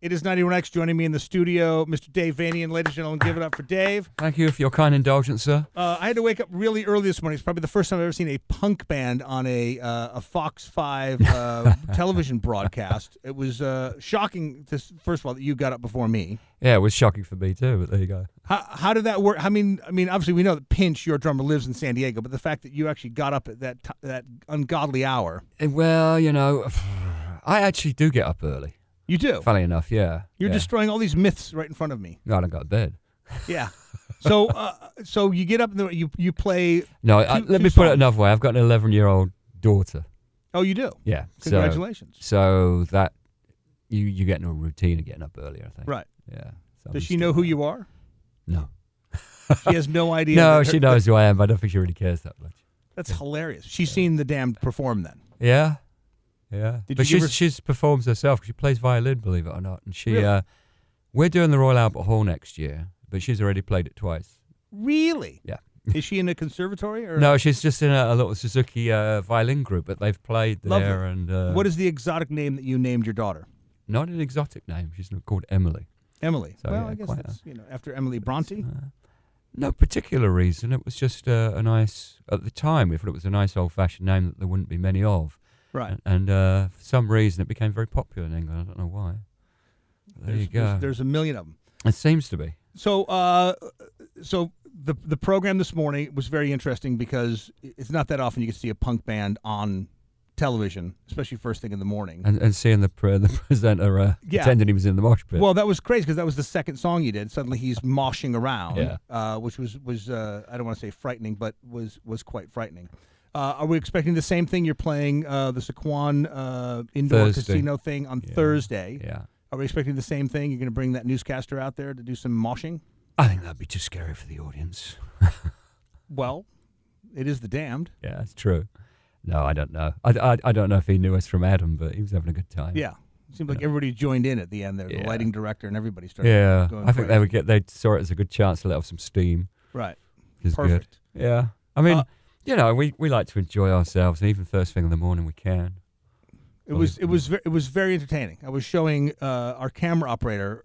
It is 91X. Joining me in the studio, Mr. Dave Vanian. Ladies and gentlemen, give it up for Dave. Thank you for your kind indulgence, sir. I had to wake up really early this morning. It's probably the first time I've ever seen a punk band on a Fox 5 television broadcast. It was shocking, first of all, that you got up before me. Yeah, it was shocking for me too, but there you go. How did that work? I mean, obviously we know that Pinch, your drummer, lives in San Diego, but the fact that you actually got up at that ungodly hour. Well, you know, I actually do get up early. You do? Funny enough, yeah. You're destroying all these myths right in front of me. No, I don't go to bed. Yeah. So so you get up and you play. No, let me put it another way. I've got an 11-year-old daughter. Oh, you do? Yeah. Congratulations. So that you get into a routine of getting up earlier, I think. Right. Yeah. So Does she know who you are? No. She has no idea. No, she knows who I am, but I don't think she really cares that much. That's hilarious. She's seen the Damned perform then. Yeah. Yeah, Did but you she's performs herself. She plays violin, believe it or not. And she, Really? we're doing the Royal Albert Hall next year, but she's already played it twice. Really? Yeah. Is she in a conservatory or No, she's just in a little Suzuki violin group, but they've played Lovely. there. And what is the exotic name that you named your daughter? not an exotic name. She's called Emily. Emily. So, Well, yeah, I guess quite that's after Emily Bronte. No particular reason. It was just a nice, at the time, we thought it was a nice old-fashioned name that there wouldn't be many of. Right. And for some reason, it became very popular in England. I don't know why. There you go. There's a million of them. It seems to be. So so the program this morning was very interesting because it's not that often you can see a punk band on television, especially first thing in the morning. And seeing the presenter pretending he was in the mosh pit. Well, that was crazy because that was the second song you did. Suddenly he's moshing around, Yeah. which was I don't want to say frightening, but was quite frightening. Are we expecting the same thing? You're playing the Sequan indoor Thursday. casino thing on Thursday. Yeah. Are we expecting the same thing? You're going to bring that newscaster out there to do some moshing? I think that'd be too scary for the audience. Well, it is the Damned. Yeah, that's true. No, I don't know. I don't know if he knew us from Adam, but he was having a good time. Yeah. It seemed like everybody joined in at the end there. The Yeah. lighting director and everybody started going I think crazy. they saw it as a good chance to let off some steam. Right. Which is Perfect. good. Yeah. I mean, we like to enjoy ourselves, and even first thing in the morning we can. It was very entertaining. I was showing our camera operator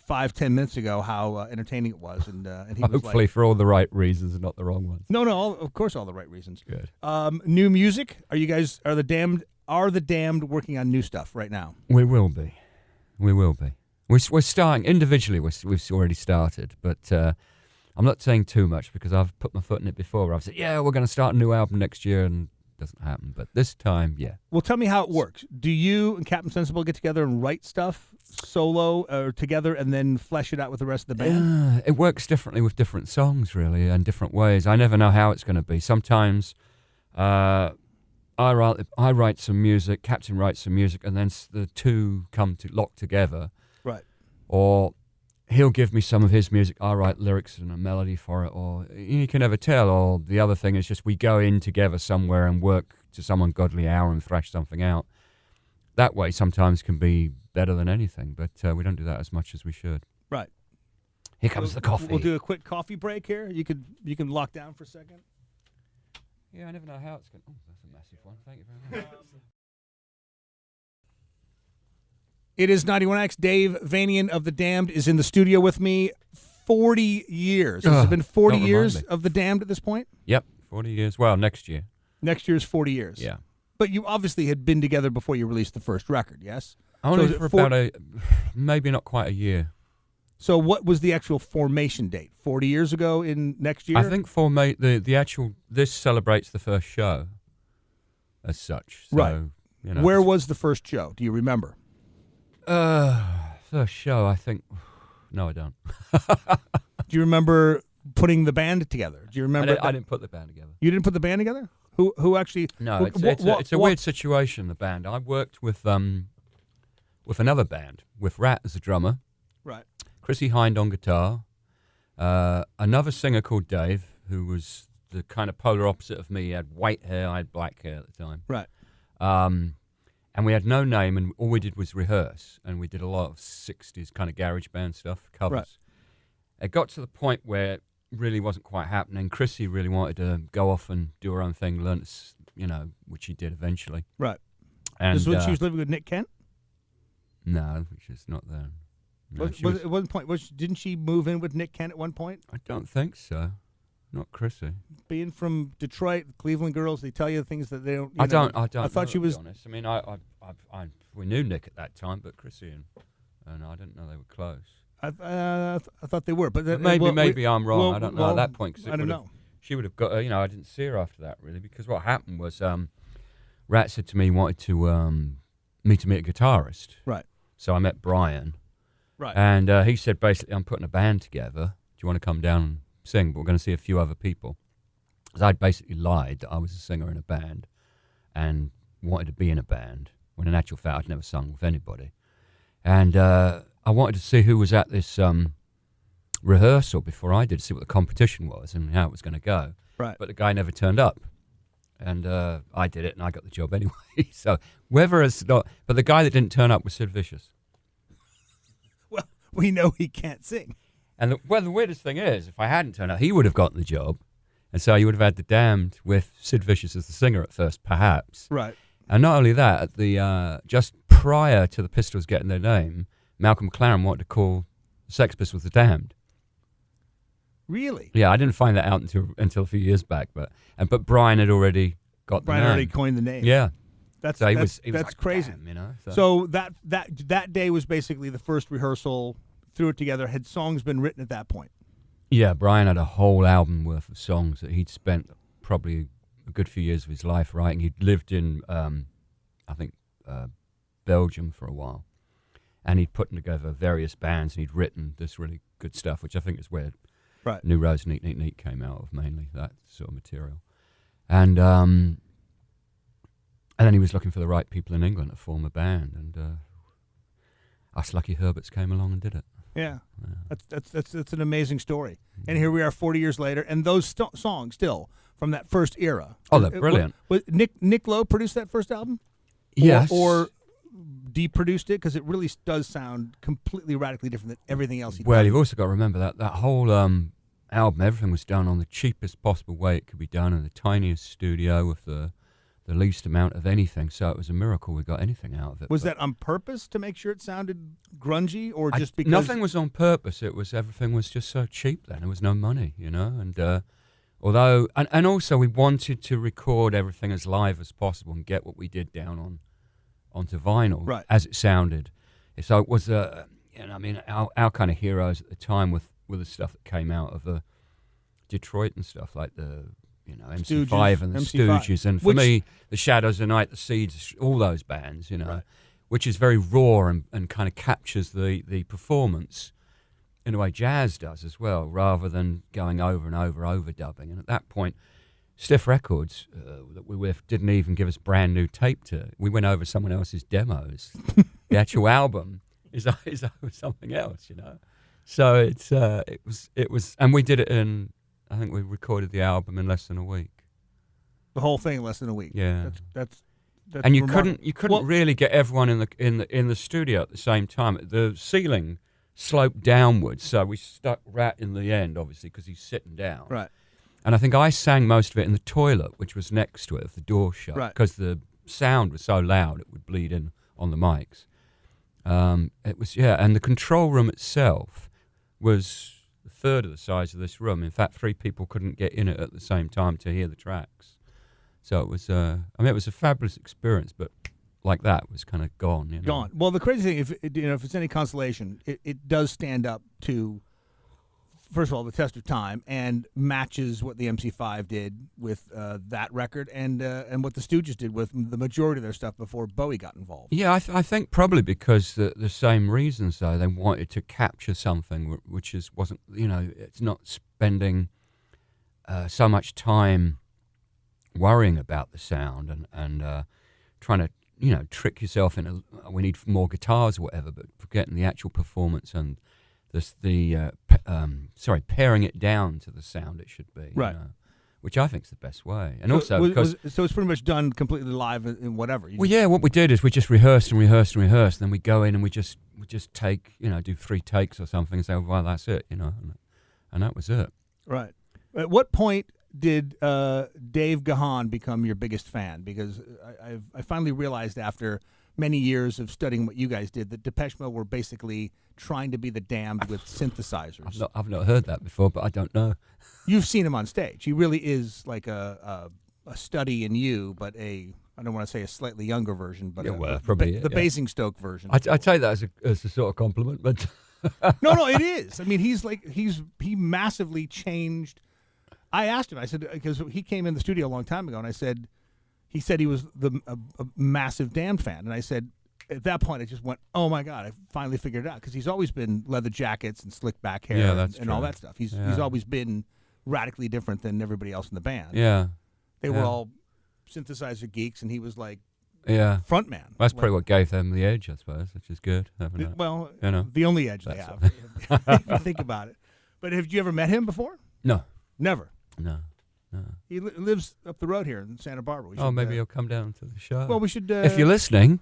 5-10 minutes ago how entertaining it was, and he was Hopefully for all the right reasons and not the wrong ones. No, of course, all the right reasons. Good. New music? Are the Damned working on new stuff right now? We will be. We're starting individually. We've already started, but I'm not saying too much because I've put my foot in it before. Where I've said, we're going to start a new album next year, and it doesn't happen. But this time, yeah. Well, tell me how it works. Do you and Captain Sensible get together and write stuff solo or together, and then flesh it out with the rest of the band? It works differently with different songs, really, and different ways. I never know how it's going to be. Sometimes I write some music, Captain writes some music, and then the two come to lock together. Right. Or he'll give me some of his music, I'll write lyrics and a melody for it, or you can never tell. Or the other thing is just we go in together somewhere and work to some ungodly hour and thrash something out. That way sometimes can be better than anything, but we don't do that as much as we should. Right. Here comes the coffee. We'll do a quick coffee break here. You can lock down for a second. Yeah, I never know how it's going. Oh, that's a massive one. Thank you very much. It is 91X. Dave Vanian of the Damned is in the studio with me. 40 years. Has it been 40 years of the Damned at this point? Yep, 40 years. Well, next year. Next year's 40 years. Yeah. But you obviously had been together before you released the first record, yes? Only So for about maybe not quite a year. So what was the actual formation date? 40 years ago in next year? I think the actual, this celebrates the first show as such. So, Right. You know, Where was the first show? Do you remember? first show, I think. No, I don't. Do you remember putting the band together? Do you remember? I didn't put the band together. You didn't put the band together? Who actually? No, it's a weird situation. The band. I worked with another band with Rat as a drummer, Right. Chrissy Hind on guitar, another singer called Dave, who was the kind of polar opposite of me. He had white hair, I had black hair at the time. Right. And we had no name, and all we did was rehearse, and we did a lot of 60s kind of garage band stuff, covers. Right. It got to the point where it really wasn't quite happening. Chrissy really wanted to go off and do her own thing, learn, which she did eventually. Right. And This was when she was living with Nick Kent? No, she's not there. No, At one point, didn't she move in with Nick Kent at one point? I don't think so. Not Chrissy. Being from Detroit, Cleveland girls, they tell you things that they don't. I don't. I thought know, she was. To be honest. I mean, we knew Nick at that time, but Chrissy and I didn't know they were close. I thought they were, but maybe I'm wrong. I don't know at that point. I don't know. She would have got. I didn't see her after that really, because what happened was, Rat said to me he wanted to me to meet a guitarist. Right. So I met Brian. Right. And he said basically, I'm putting a band together. Do you want to come down and sing? But we're going to see a few other people. Because I'd basically lied that I was a singer in a band and wanted to be in a band, when in actual fact I'd never sung with anybody. And I wanted to see who was at this rehearsal before I did, to see what the competition was and how it was going to go. Right. But the guy never turned up. And I did it, and I got the job anyway. So whether it's not... But the guy that didn't turn up was Sid Vicious. Well, we know he can't sing. And the weirdest thing is, if I hadn't turned up, he would have gotten the job. And so you would have had the Damned with Sid Vicious as the singer at first, perhaps. Right. And not only that, just prior to the Pistols getting their name, Malcolm McLaren wanted to call the Sex Pistols the Damned. Really? Yeah, I didn't find that out until a few years back. But Brian had already got the name. Brian already coined the name. Yeah. That's like, crazy. Damn, So that day was basically the first rehearsal. Threw it together. Had songs been written at that point? Yeah, Brian had a whole album worth of songs that he'd spent probably a good few years of his life writing. He'd lived in, I think, Belgium for a while, and he'd put together various bands, and he'd written this really good stuff, which I think is where New Rose Neat Neat Neat came out of, mainly, that sort of material. And then he was looking for the right people in England to form a band, and us lucky Herberts came along and did it. Yeah. That's an amazing story. And here we are 40 years later, and those songs still from that first era. Oh, they're brilliant. Was Nick Lowe produced that first album? Yes. Or de-produced it? Because it really does sound completely radically different than everything else he did. Well, you've also got to remember that whole album, everything was done on the cheapest possible way it could be done in the tiniest studio with the least amount of anything. So it was a miracle we got anything out of it. Was that on purpose to make sure it sounded grungy, or just because... Nothing was on purpose. Everything was just so cheap then. There was no money, and although... And also we wanted to record everything as live as possible and get what we did down onto vinyl as it sounded. So it was, our kind of heroes at the time with the stuff that came out of Detroit and stuff like the... MC5 and the Stooges, and for me, the Shadows of Night, the Seeds, all those bands, which is very raw and kind of captures the performance in a way jazz does as well, rather than going over and over overdubbing. And at that point, Stiff Records that we were with didn't even give us brand new tape to. We went over someone else's demos. The actual album is over something else, So it was, and we did it in. I think we recorded the album in less than a week. The whole thing in less than a week. Yeah, that's and you couldn't really get everyone in the studio at the same time. The ceiling sloped downwards, so we stuck Rat in the end, obviously, because he's sitting down. Right. And I think I sang most of it in the toilet, which was next to it, with the door shut, because the sound was so loud it would bleed in on the mics. It was and the control room itself was a third of the size of this room. In fact, 3 people couldn't get in it at the same time to hear the tracks. So it was, it was a fabulous experience, but like that was kind of gone. Gone. Well, the crazy thing, if it's any consolation, it does stand up to, first of all, the test of time, and matches what the MC5 did with that record, and what the Stooges did with the majority of their stuff before Bowie got involved. Yeah, I think probably because the same reasons, though. They wanted to capture something which wasn't, it's not spending so much time worrying about the sound and trying to, trick yourself into, we need more guitars or whatever, but forgetting the actual performance and pairing it down to the sound it should be, right? Which I think is the best way. And also because so it's pretty much done completely live and whatever. What we did is we just rehearsed and rehearsed and rehearsed. And then we go in and we just take, do 3 takes or something and say, well, that's it, and that was it. Right. At what point did Dave Gahan become your biggest fan? Because I finally realized after many years of studying what you guys did, that Depeche Mode were basically trying to be the Damned with synthesizers. I've not heard that before, but I don't know. You've seen him on stage. He really is like a study in you, but I don't want to say a slightly younger version, but probably the Basingstoke version. I take that as a sort of compliment, but no, it is. I mean, he massively changed. I asked him. I said, because he came in the studio a long time ago, and he said he was a massive Damned fan, and I said, at that point, I just went, oh my God, I finally figured it out, because he's always been leather jackets and slick back hair and all that stuff. He's always been radically different than everybody else in the band. Yeah, they were all synthesizer geeks, and he was like, front man. That's probably what gave them the edge, I suppose, which is good. Well, the only edge they have, if you think about it. But have you ever met him before? No, never. No. He lives up the road here in Santa Barbara. Maybe he'll come down to the show. Well, we should. If you're listening,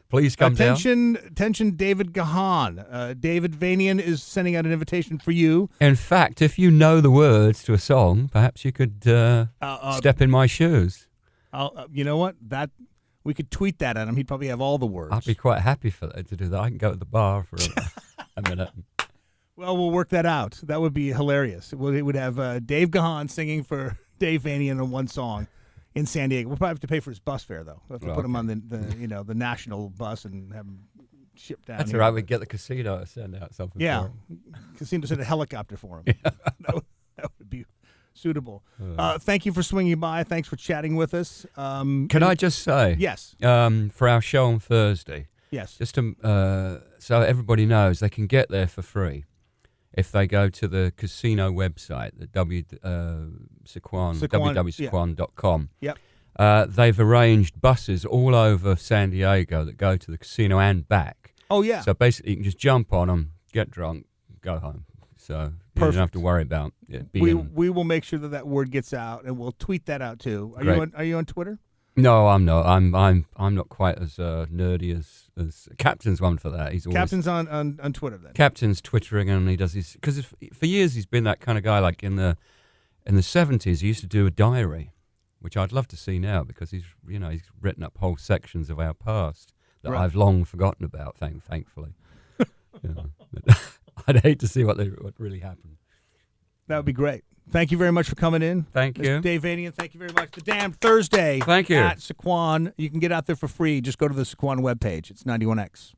please come down. Attention, David Gahan. David Vanian is sending out an invitation for you. In fact, if you know the words to a song, perhaps you could step in my shoes. You know what? We could tweet that at him. He'd probably have all the words. I'd be quite happy for that to do that. I can go to the bar for a minute. Well, we'll work that out. That would be hilarious. It would have Dave Gahan singing for Dave Vanian on one song in San Diego. We'll probably have to pay for his bus fare, though. We'll have to put him on the national bus and have him shipped down. That's all right. We get the casino to send out something. Yeah, for him. Casino to send a helicopter for him. Yeah. that would be suitable. Thank you for swinging by. Thanks for chatting with us. Can I just say? Yes. For our show on Thursday. Yes. Just to, so everybody knows, they can get there for free if they go to the casino website, the www.sequan.com. Yep. They've arranged buses all over San Diego that go to the casino and back. Oh, yeah. So basically, you can just jump on them, get drunk, go home. So you don't have to worry about it. We will make sure that word gets out, and we'll tweet that out too. Are you on Twitter? No, I'm not. I'm not quite as nerdy as Captain's one for that. He's always, Captain's on Twitter then. Captain's twittering, and he does his, because for years he's been that kind of guy. Like in the 70s, he used to do a diary, which I'd love to see now, because he's written up whole sections of our past that I've long forgotten about. Thankfully, I'd hate to see what really happened. That would be great. Thank you very much for coming in. Thank you. Dave Vanian, thank you very much. The Damned Thursday. Thank you. At Sequan. You can get out there for free. Just go to the Sequan webpage. It's 91X.